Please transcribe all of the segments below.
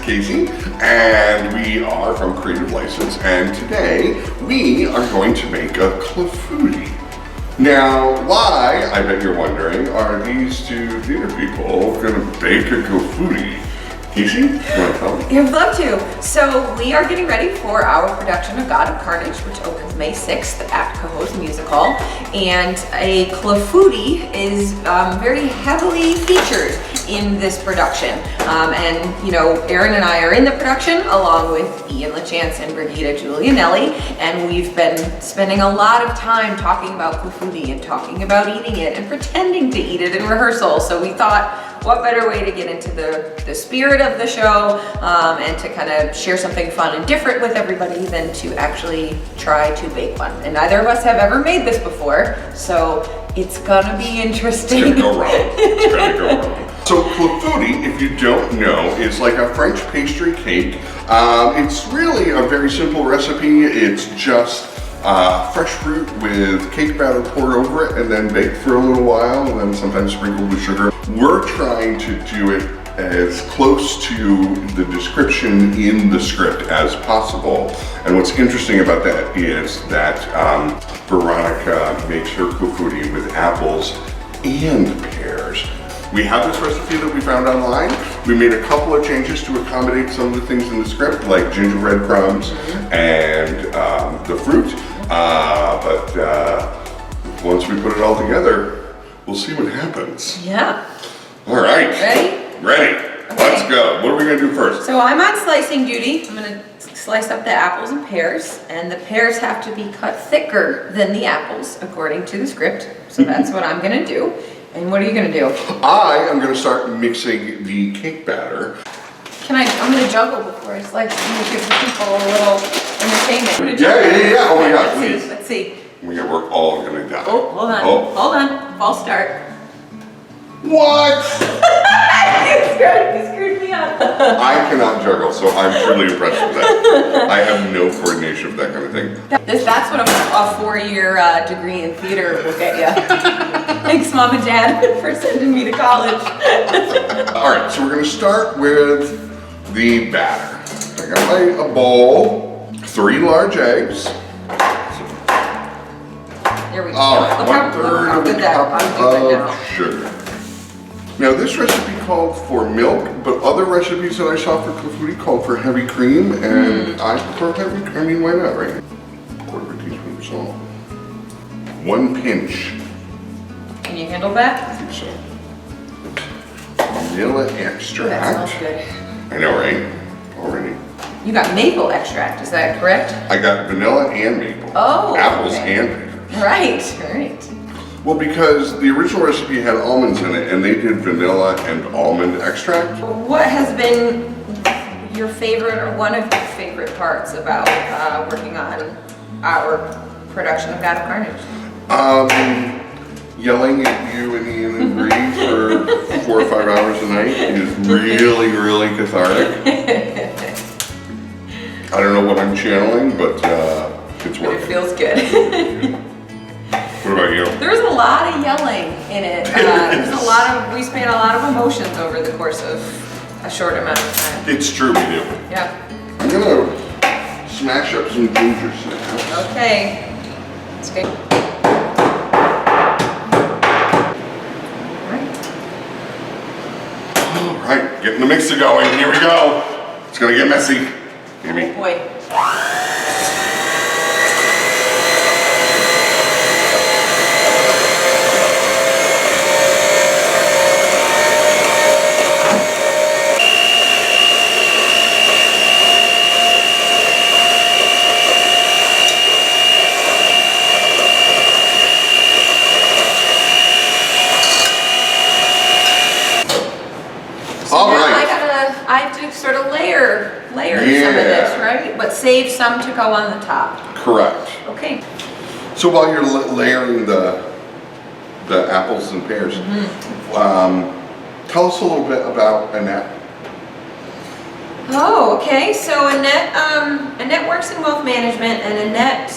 Casey, and we are from Creative License, and today we are going to make a clafouti. Now, why, I bet you're wondering, are these two theater people going to bake a clafouti? Casey, you want to tell me? I'd love to. So we are getting ready for our production of God of Carnage, which opens May 6th at Cohoes Music Hall. And a clafouti is very heavily featured in this production. And you know, Aaron and I are in the production along with Ian LaChance and Brigida Giulianelli. And we've been spending a lot of time talking about clafouti and talking about eating it and pretending to eat it in rehearsal. So we thought, what better way to get into the spirit of the show and to kind of share something fun and different with everybody than to actually try to bake one. And neither of us have ever made this before, so it's gonna be interesting. It's gonna go wrong. It's gonna go wrong. So clafouti, if you don't know, is like a French pastry cake. It's really a very simple recipe. It's just fresh fruit with cake batter poured over it and then baked for a little while and then sometimes sprinkled with sugar. We're trying to do it as close to the description in the script as possible. And what's interesting about that is that Veronica makes her clafouti with apples and pears. We have this recipe that we found online. We made a couple of changes to accommodate some of the things in the script, like gingerbread crumbs and the fruit. But once we put it all together, we'll see what happens. Yeah. All right. Ready? Ready. Okay. Let's go. What are we gonna do first? So I'm on slicing duty. I'm gonna slice up the apples and pears, and the pears have to be cut thicker than the apples, according to the script. So that's what I'm gonna do. And what are you gonna do? I am gonna start mixing the cake batter. I'm gonna juggle before I slice. I'm gonna give the people a little entertainment. I'm gonna Yeah. juggle. Oh my God, please. Let's see. We're all gonna die. Oh, hold on. Oh. Hold on. False start. What? You screwed me up. I cannot juggle, so I'm truly impressed with that. I have no coordination of that kind of thing. That's what a 4-year degree in theater will get you. Thanks, Mom and Dad, for sending me to college. All right, so we're gonna start with the batter. I got a bowl, 3 large eggs. There we go. All right, Look 1/3 how of a good that cup I'm doing now. of sugar. Now this recipe called for milk, but other recipes that I saw for clafouti called for heavy cream, and I prefer heavy cream. I mean, why not, right? 1/4 teaspoon of salt. 1 pinch. Can you handle that? I think so. Vanilla Ooh, that extract. smells good. I know, right? Already. You got maple extract, is that correct? I got vanilla and maple. Oh, Apples okay. and pears. Right. Well, because the original recipe had almonds in it, and they did vanilla and almond extract. What has been your favorite or one of your favorite parts about working on our production of God of Carnage? Yelling at you and Ian and Bree for 4 or 5 hours a night is really, really cathartic. I don't know what I'm channeling, but it's It working. feels good. What about you? There's a lot of yelling in it. We span a lot of emotions over the course of a short amount of time. It's true, we do. Yeah. I'm gonna smash up some ginger snaps. Okay. Let's go. All right, getting the mixer going. Here we go. It's gonna get messy. Maybe. Oh boy. All Now right. I have to sort of layer some of this, right? But save some to go on the top. Correct. Okay. So while you're layering the apples and pears, tell us a little bit about Annette. Oh, okay. So Annette works in wealth management, and Annette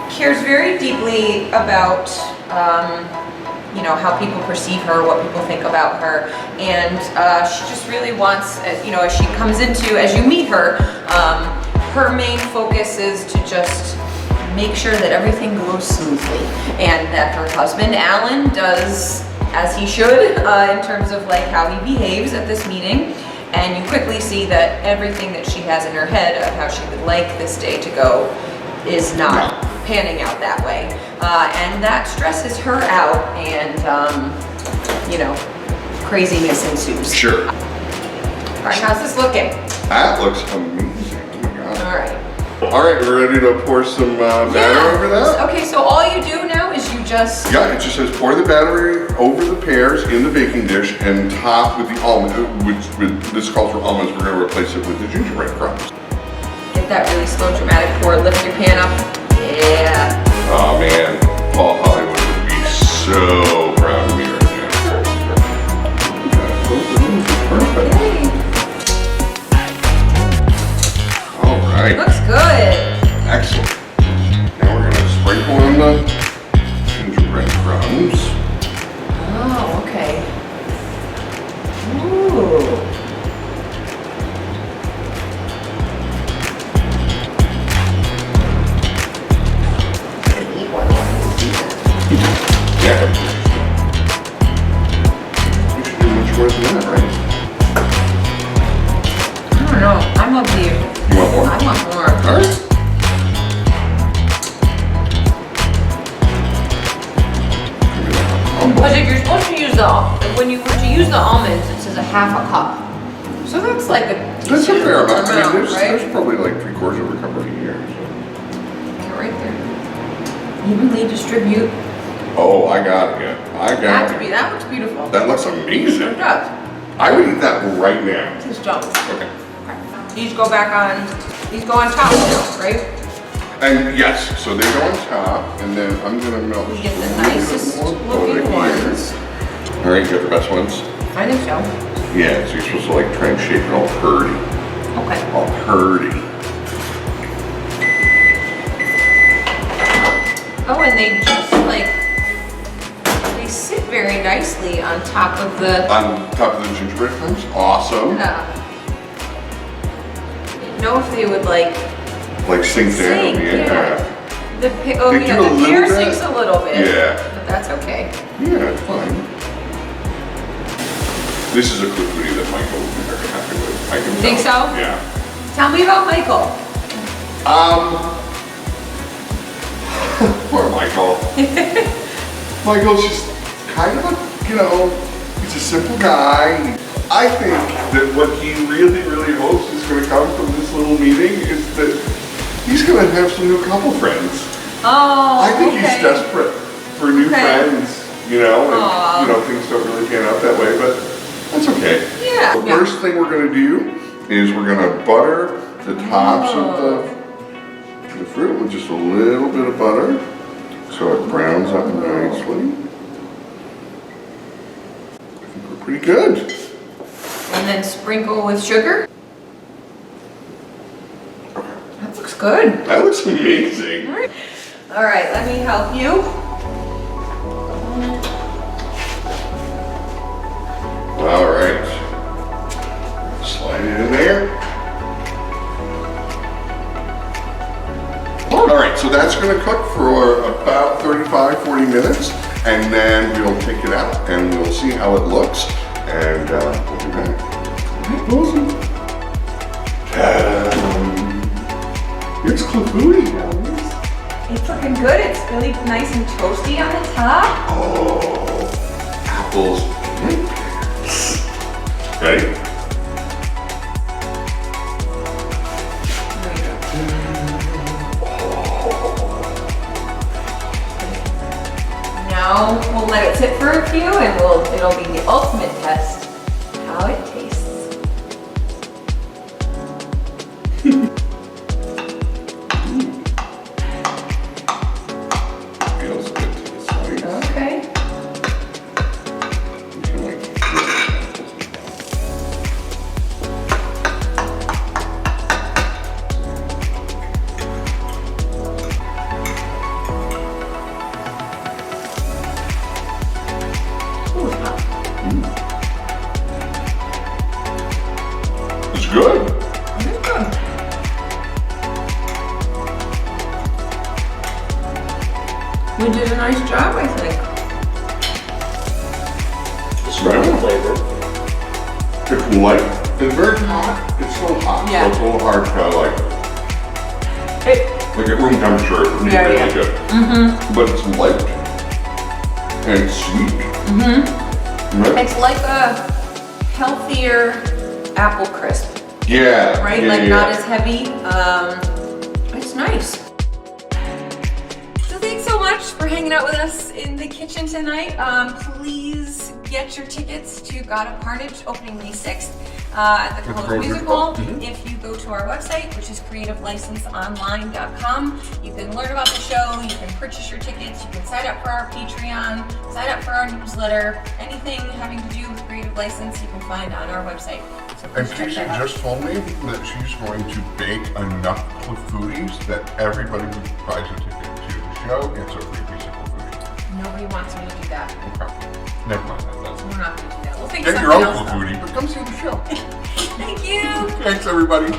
cares very deeply about you know, how people perceive her, what people think about her, and she just really wants, you know, as she comes into, as you meet her, her main focus is to just make sure that everything goes smoothly, and that her husband Alan does as he should in terms of like how he behaves at this meeting. And you quickly see that everything that she has in her head of how she would like this day to go is not panning out that way. And that stresses her out, and, you know, craziness ensues. Sure. All right, how's this looking? That looks amazing. Oh my God. All right. All right, we're ready to pour some batter over that? Okay, so all you do now is you just... Yeah, it just says pour the batter over the pears in the baking dish and top with the almond, this calls for almonds. We're going to replace it with the gingerbread crumbs. Get that really slow, dramatic pour. Lift your pan up. Yeah. Oh man, Paul Hollywood would be so proud of me right now. Perfect. Yay. All right. Looks good. Excellent. Now we're going to sprinkle in the gingerbread crumbs. Oh, okay. Ooh. Yeah. You should do much more than that, right? I don't know. I'm up to you. You want more? I want more. All right. Because if you're supposed to use when you were to use the almonds, it says a half a cup. So that's like a That's a decent fair amount. I amount, mean, right? there's probably like 3/4 of a cup right here. Yeah, right there. Evenly distribute. Oh, I got it. I got it. That looks beautiful. That looks It amazing. does. I would eat that right now. Just don't. Okay. These go back on. These go on top now, right? And yes, so they go on top, and then I'm gonna melt We just get a the little bit nicest more butter looking here. ones. All right, you got the best ones? I think so. Yeah, so you're supposed to like try and shape it all purdy. Okay. All purdy. Oh, and they just like, they sit very nicely on top of the, On top of the gingerbread crumbs, awesome. didn't know if they would like Like sink down, sink, yeah. The They yeah, do a the little pear bit. sinks a little bit. Yeah. But that's okay. Yeah, it's fine. This is a Clafouti that Michael would be very happy with. I can Think tell. so? Yeah. Tell me about Michael. Poor Michael. Michael's just kind of a, you know, he's a simple guy. I think that what he really, really hopes is going to come from this little meeting is that he's going to have some new couple friends. Oh, I think okay. he's desperate for new friends, you know, and Aw. you know, things don't really pan out that way, but that's okay. Yeah. The first thing we're going to do is we're going to butter the tops of the fruit with just a little bit of butter so it browns up nicely. I think we're pretty good. And then sprinkle with sugar. That looks good. That looks amazing. All right, let me help you. All right. Slide it in there. All right, so that's going to cook for about 35-40 minutes, and then we'll take it out and we'll see how it looks, and we'll be back. Awesome. Ta-da! It's Clafouti, guys. It's looking good. It's really nice and toasty on the top. Oh, apples and pears. Ready? Now we'll let it sit for a few, and it'll be the ultimate test how it tastes. Feels good to the sides. Okay. You can like this apples. It's light. It's very hot. It's still hot. Yeah. So it's a little hard to like at room temperature. It's really good. But it's light and it's sweet. Right? It's like a healthier apple crisp, Yeah. right? Yeah, Like yeah. not as heavy. It's nice. So thanks so much for hanging out with us in the kitchen tonight. Please get your tickets to God of Carnage opening May 6th at the Cahoes Music Hall. If you go to our website, which is creativelicenseonline.com, you can learn about the show, you can purchase your tickets, you can sign up for our Patreon, sign up for our newsletter, anything having to do with Creative License you can find on our website. So And please check Casey that out. just told me that she's going to bake enough Clafoutis that everybody who buys a ticket to the show gets a free piece of Clafouti. Nobody wants me to do that. Okay. Never mind that. We're not going to do that. We'll think Get something your own else. Clafouti, but come see the show. Thank you. Thanks, everybody.